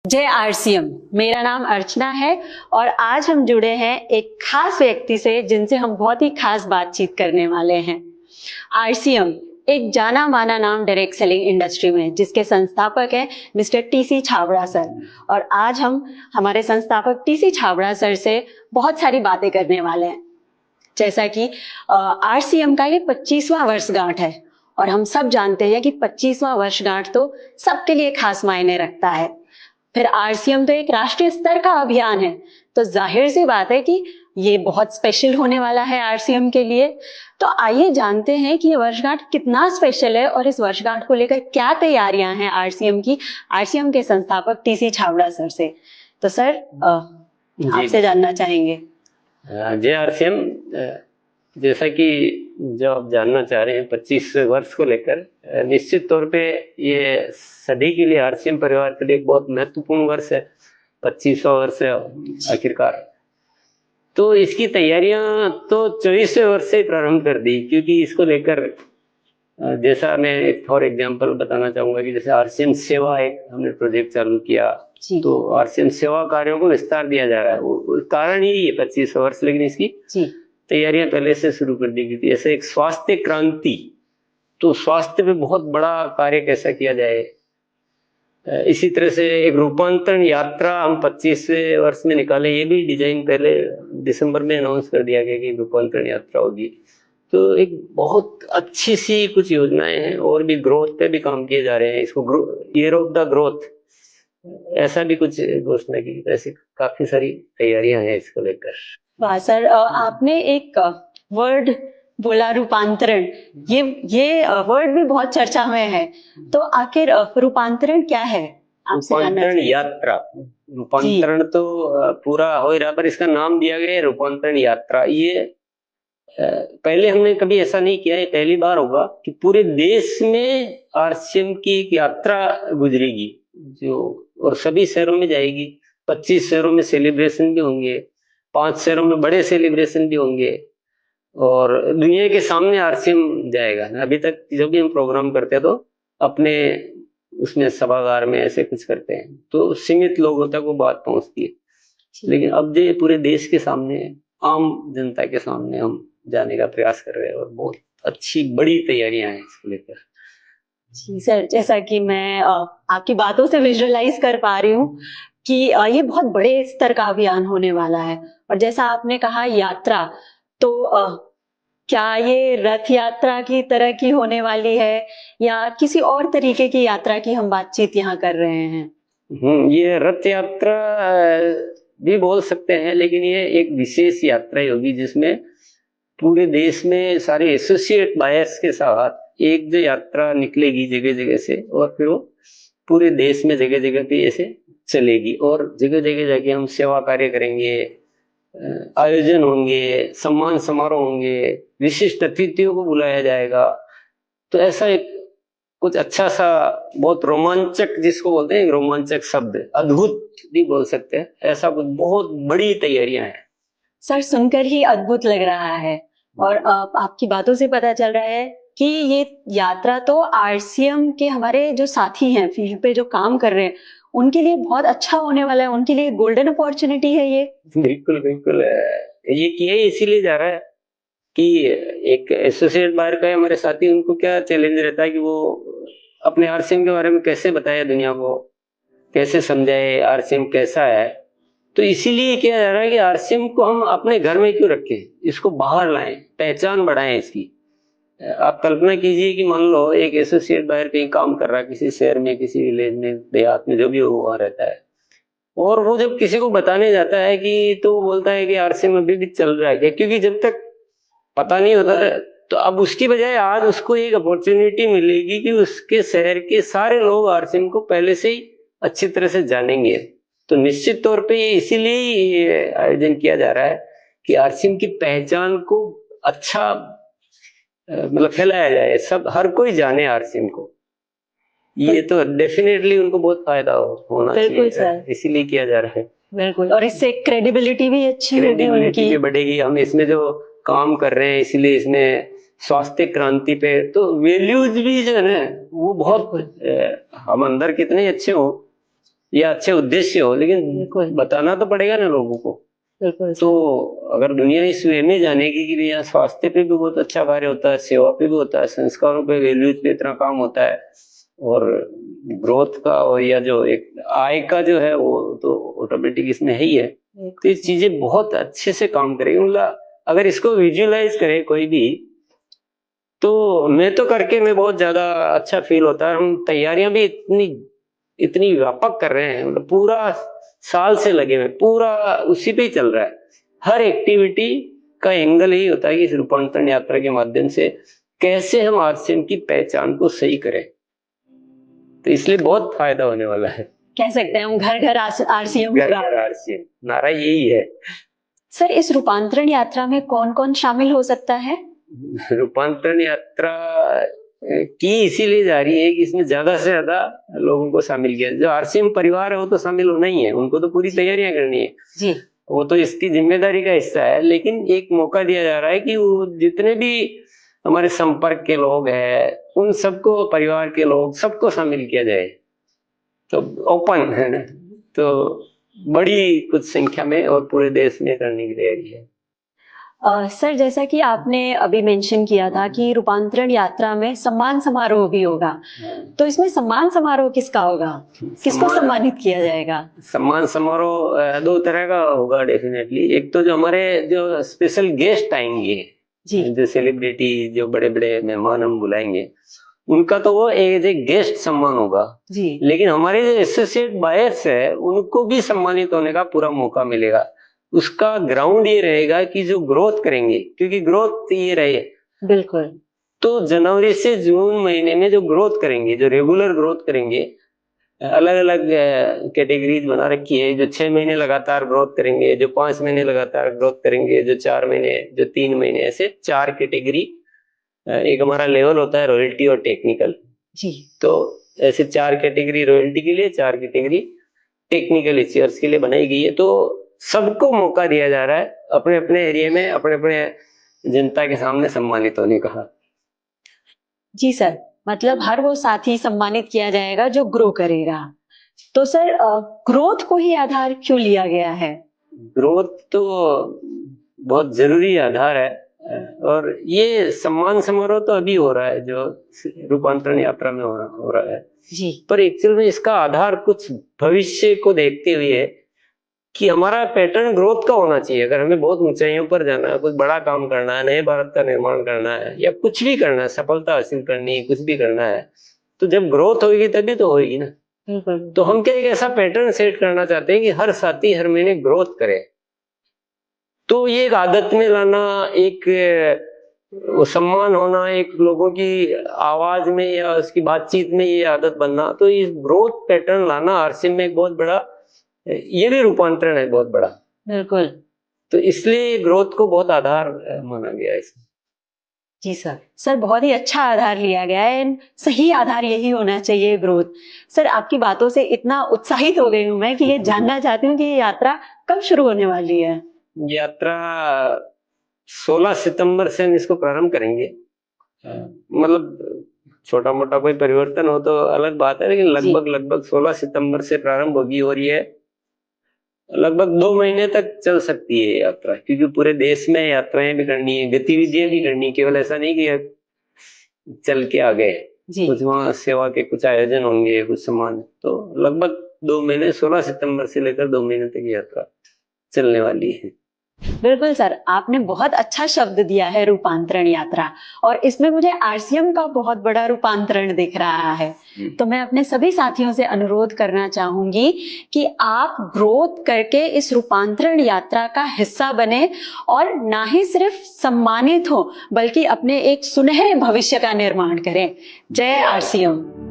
जय आरसीएम। मेरा नाम अर्चना है और आज हम जुड़े हैं एक खास व्यक्ति से जिनसे हम बहुत ही खास बातचीत करने वाले हैं। आरसीएम एक जाना माना नाम डायरेक्ट सेलिंग इंडस्ट्री में, जिसके संस्थापक हैं मिस्टर टीसी छाबड़ा सर। और आज हम हमारे संस्थापक टीसी छाबड़ा सर से बहुत सारी बातें करने वाले हैं, जैसा कि आरसीएम का ये 25वां वर्षगांठ है और हम सब जानते हैं कि 25वां वर्षगांठ तो सबके लिए खास मायने रखता है। फिर आरसीएम तो एक राष्ट्रीय स्तर का अभियान है, तो जाहिर सी बात है कि ये बहुत स्पेशल होने वाला है आरसीएम के लिए। तो आइए जानते हैं कि ये वर्षगांठ कितना स्पेशल है और इस वर्षगांठ को लेकर क्या तैयारियां हैं आरसीएम की, आरसीएम के संस्थापक टीसी छाबड़ा सर से। तो सर आपसे जानना चाहेंगे। जय आरसीएम। जैसा कि जो आप जानना चाह रहे हैं 25 वर्ष को लेकर, निश्चित तौर पे ये सभी के लिए, आरसीएम परिवार के लिए एक बहुत महत्वपूर्ण वर्ष है। 25वां वर्ष है आखिरकार। तो इसकी तैयारियां तो 24वें वर्ष से प्रारंभ कर दी, क्योंकि इसको लेकर जैसा मैं एक और एग्जांपल बताना चाहूंगा कि जैसे आरसीएम सेवा एक हमने प्रोजेक्ट चालू किया, तो आरसीएम सेवा कार्यों को विस्तार दिया जा रहा है। वो कारण ही ये 25वां वर्ष, लेकिन इसकी तैयारियां पहले से शुरू कर दी गई थी। ऐसे एक स्वास्थ्य क्रांति, तो स्वास्थ्य पे बहुत बड़ा कार्य कैसा किया जाए, इसी तरह से एक रूपांतरण यात्रा हम 25वें वर्ष में निकाले। ये भी डिजाइन पहले दिसंबर में अनाउंस कर दिया गया कि रूपांतरण यात्रा होगी। तो एक बहुत अच्छी सी कुछ योजनाएं हैं और भी ग्रोथ पे भी काम किए जा रहे हैं। इसको ईयर ऑफ द ग्रोथ ऐसा भी कुछ घोषणा की। ऐसी काफी सारी तैयारियां हैं इसको लेकर। वाह सर, आपने एक वर्ड बोला रूपांतरण, ये वर्ड भी बहुत चर्चा में है। तो आखिर रूपांतरण क्या है? रूपांतरण यात्रा, रूपांतरण तो पूरा हो रहा, पर इसका नाम दिया गया है रूपांतरण यात्रा। ये पहले हमने कभी ऐसा नहीं किया है, पहली बार होगा कि पूरे देश में आरसीएम की एक यात्रा गुजरेगी जो, और सभी शहरों में जाएगी। 25 शहरों में सेलिब्रेशन भी होंगे, 5 शहरों में बड़े सेलिब्रेशन भी होंगे, और दुनिया के सामने आरसीएम जाएगा। अभी तक जो भी हम प्रोग्राम करते हैं तो अपने उसमें सभागार में ऐसे कुछ करते हैं, तो सीमित लोगों तक वो बात पहुंचती है। लेकिन अब जो पूरे देश के सामने, आम जनता के सामने हम जाने का प्रयास कर रहे हैं, और बहुत अच्छी बड़ी तैयारियां हैं इसको लेकर। जी सर, जैसा कि मैं आपकी बातों से विजुअलाइज कर पा रही हूँ कि ये बहुत बड़े स्तर का अभियान होने वाला है। और जैसा आपने कहा यात्रा, तो क्या ये रथ यात्रा की तरह की होने वाली है या किसी और तरीके की यात्रा की हम बातचीत यहाँ कर रहे हैं? ये रथ यात्रा भी बोल सकते हैं, लेकिन ये एक विशेष यात्रा होगी जिसमें पूरे देश में सारे एसोसिएट बायर्स के साथ एक जो यात्रा निकलेगी जगह जगह से, और फिर वो पूरे देश में जगह जगह पे ऐसे चलेगी, और जगह जगह जाके हम सेवा कार्य करेंगे, आयोजन होंगे, सम्मान समारोह होंगे, विशिष्ट अतिथियों को बुलाया जाएगा। तो ऐसा एक कुछ अच्छा सा, बहुत रोमांचक, जिसको बोलते हैं रोमांचक शब्द, अद्भुत भी बोल सकते हैं, ऐसा कुछ बहुत बड़ी तैयारियां हैं। सर सुनकर ही अद्भुत लग रहा है, और आपकी बातों से पता चल रहा है कि ये यात्रा तो आरसीएम के हमारे जो साथी हैं फील्ड पे जो काम कर रहे हैं उनके लिए बहुत अच्छा होने वाला है, उनके लिए गोल्डन अपॉर्चुनिटी है ये। बिल्कुल बिल्कुल, ये किया ही इसीलिए जा रहा है कि एक एसोसिएट बायर का हमारे साथी, उनको क्या चैलेंज रहता है कि वो अपने आरसीएम के बारे में कैसे बताए दुनिया को, कैसे समझाए आरसीएम कैसा है। तो इसीलिए किया जा रहा है कि आरसीएम को हम अपने घर में क्यों रखें, इसको बाहर लाएं, पहचान बढ़ाएं इसकी। आप कल्पना कीजिए कि मान लो एक एसोसिएट बायर कहीं काम कर रहा है, किसी शहर में, किसी विलेज में, देहात में, जो भी वहाँ रहता है, और वो जब किसी को बताने जाता है कि, तो वो बोलता है कि आरसीएम अभी भी चल रहा है, क्योंकि जब तक पता नहीं होता है। तो अब उसकी बजाय आज उसको एक अपॉर्चुनिटी मिलेगी कि उसके शहर के सारे लोग आरसीएम को पहले से ही अच्छी तरह से जानेंगे। तो निश्चित तौर पे इसीलिए आयोजन किया जा रहा है कि आरसीएम की पहचान को अच्छा मतलब फैलाया जाए, सब हर कोई जाने आरसीएम को। ये तो डेफिनेटली उनको बहुत फायदा होना चाहिए, इसीलिए किया जा रहा है। बिल्कुल, और इससे क्रेडिबिलिटी भी अच्छी होगी, क्रेडिबिलिटी भी बढ़ेगी। हम इसमें जो काम कर रहे हैं, इसलिए इसमें स्वास्थ्य क्रांति पे तो वैल्यूज भी जो है ना वो बहुत, हम अंदर कितने अच्छे हो या अच्छे उद्देश्य हो, लेकिन बताना तो पड़ेगा ना लोगों को। बिल्कुल। तो अगर दुनिया इस वे में जानेगी कि यहाँ स्वास्थ्य पे भी बहुत अच्छा कार्य होता है, सेवा पे भी होता है, संस्कारों पे, वैल्यूज पे इतना काम होता है, और ग्रोथ का और या जो एक आय का जो है वो तो ऑटोमेटिक इसमें है ही है। तो ये चीजें बहुत अच्छे से काम करेगी। मतलब अगर इसको विजुअलाइज करे कोई भी, तो मैं तो करके मैं बहुत ज्यादा अच्छा फील होता है। हम तैयारियां भी इतनी इतनी व्यापक कर रहे हैं, मतलब पूरा साल से लगे हुए, पूरा उसी पे ही चल रहा है। हर एक्टिविटी का एंगल यही होता है कि इस रूपांतरण यात्रा के माध्यम से कैसे हम आरसीएम की पहचान को सही करें। तो इसलिए बहुत फायदा होने वाला है। कह सकते हैं हम घर घर आरसीएम, घर घर आरसीएम, नारा यही है। सर इस रूपांतरण यात्रा में कौन कौन शामिल हो सकता है? रूपांतरण यात्रा की इसीलिए जा रही है कि इसमें ज्यादा से ज्यादा लोगों को शामिल किया। जो आरसीएम परिवार है वो तो शामिल होना ही है, उनको तो पूरी तैयारियां करनी है जी, वो तो इसकी जिम्मेदारी का हिस्सा है। लेकिन एक मौका दिया जा रहा है कि वो जितने भी हमारे संपर्क के लोग हैं उन सबको, परिवार के लोग सबको शामिल किया जाए। तो ओपन है ना, तो बड़ी कुछ संख्या में और पूरे देश में करने की तैयारी है। सर जैसा कि आपने अभी मेंशन किया था कि रूपांतरण यात्रा में सम्मान समारोह भी होगा, तो इसमें सम्मान समारोह किसका होगा, किसको सम्मानित किया जाएगा? सम्मान समारोह दो तरह का होगा डेफिनेटली। एक तो जो हमारे जो स्पेशल गेस्ट आएंगे जी, जो सेलिब्रिटी, जो बड़े बड़े मेहमान हम बुलाएंगे, उनका तो वो एज ए गेस्ट सम्मान होगा जी। लेकिन हमारे जो एसोसिएट बायर्स है उनको भी सम्मानित होने का पूरा मौका मिलेगा। उसका ग्राउंड ये रहेगा कि जो ग्रोथ करेंगे, क्योंकि ग्रोथ ये रहे, बिल्कुल। तो जनवरी से जून महीने में जो ग्रोथ करेंगे, जो रेगुलर ग्रोथ करेंगे, अलग अलग कैटेगरीज बना रखी है। जो 6 महीने लगातार ग्रोथ करेंगे, जो 5 महीने लगातार ग्रोथ करेंगे, जो 4 महीने, जो 3 महीने, ऐसे 4 कैटेगरी। एक हमारा लेवल होता है रॉयल्टी और टेक्निकल जी, तो ऐसे 4 कैटेगरी रॉयल्टी के लिए, 4 कैटेगरी टेक्निकल इश्यूअर्स के लिए बनाई गई है। तो सबको मौका दिया जा रहा है अपने अपने एरिया में, अपने अपने जनता के सामने सम्मानित होने का। जी सर, मतलब हर वो साथी सम्मानित किया जाएगा जो ग्रो करेगा। तो सर ग्रोथ को ही आधार क्यों लिया गया है? ग्रोथ तो बहुत जरूरी आधार है, और ये सम्मान समारोह तो अभी हो रहा है जो रूपांतरण यात्रा में हो रहा है जी, पर एक्चुअल में इसका आधार कुछ भविष्य को देखते हुए है कि हमारा पैटर्न ग्रोथ का होना चाहिए। अगर हमें बहुत ऊंचाइयों पर जाना है, कुछ बड़ा काम करना है, नए भारत का निर्माण करना है, या कुछ भी करना है, सफलता हासिल करनी है, कुछ भी करना है, तो जब ग्रोथ होगी तभी तो होगी ना। तो हम क्या एक ऐसा पैटर्न सेट करना चाहते हैं कि हर साथी हर महीने ग्रोथ करे। तो ये एक आदत में लाना, एक वो सम्मान होना, एक लोगों की आवाज में या उसकी बातचीत में ये आदत बनना, तो इस ग्रोथ पैटर्न लाना आरसीएम में एक बहुत बड़ा, ये भी रूपांतरण है बहुत बड़ा। बिल्कुल। तो इसलिए ग्रोथ को बहुत आधार माना गया है इसमें। जी सर, सर बहुत ही अच्छा आधार लिया गया है, सही आधार यही होना चाहिए ग्रोथ। सर आपकी बातों से इतना उत्साहित हो गई हूँ मैं कि ये जानना चाहती हूँ कि ये यात्रा कब शुरू होने वाली है? यात्रा 16 सितंबर से हम इसको प्रारंभ करेंगे। मतलब छोटा मोटा कोई परिवर्तन हो तो अलग बात है, लेकिन जी, लगभग 16 सितंबर से प्रारंभ होगी, और ये लगभग 2 महीने तक चल सकती है यात्रा, क्योंकि पूरे देश में यात्राएं भी करनी है, गतिविधियां भी करनी है। केवल ऐसा नहीं कि चल के आ गए, जी। कुछ वहाँ सेवा के कुछ आयोजन होंगे, कुछ सामान। तो लगभग 2 महीने, 16 सितंबर से लेकर 2 महीने तक यात्रा चलने वाली है। बिल्कुल सर, आपने बहुत अच्छा शब्द दिया है रूपांतरण यात्रा, और इसमें मुझे आरसीएम का बहुत बड़ा रूपांतरण दिख रहा है। तो मैं अपने सभी साथियों से अनुरोध करना चाहूंगी कि आप ग्रोथ करके इस रूपांतरण यात्रा का हिस्सा बने, और ना ही सिर्फ सम्मानित हो बल्कि अपने एक सुनहरे भविष्य का निर्माण करें। जय आरसीएम।